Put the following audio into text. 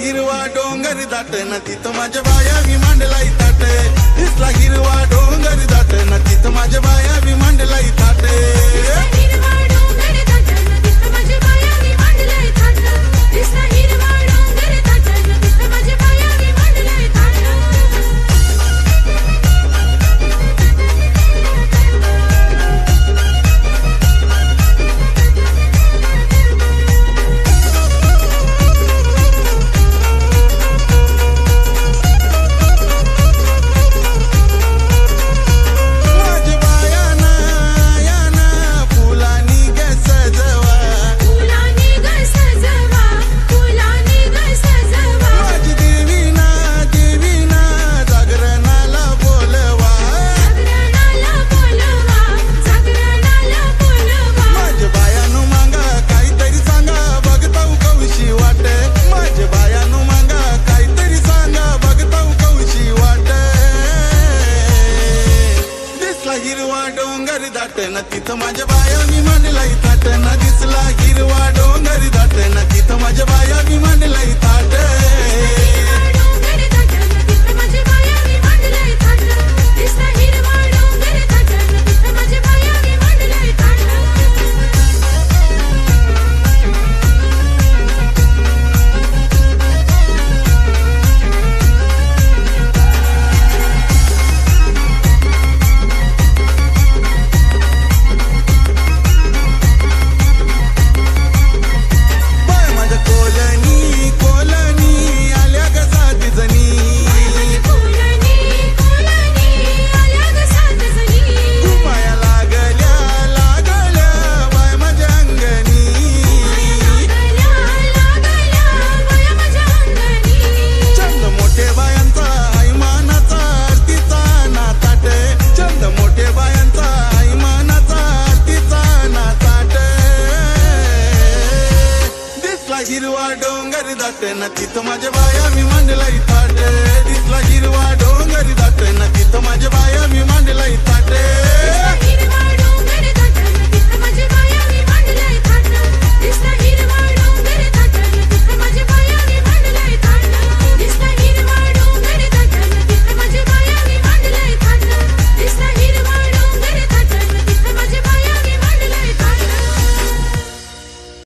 हिरवा डोंगर दाट न तिथं माझ्या बाया मी मांडलाई ताट दिसला हिरवा डोंगर दाट न तिथं माझ्या बाया मी मांडलाई ताट हिरवा डोंगर दाट न तिथं माझ्या बाया मी मांडलाई ताट न दिसला हिरवा डोंगर दाट न तिथं माझ्या बाया मी मांडलाई ताट हिरवा डोंगर दाट न तिथं माझ्या बाया मी मांडलाई ताट दिसला हिरवा डोंगर दाट न तिथं माझ्या बाया मी मांडलाई ताट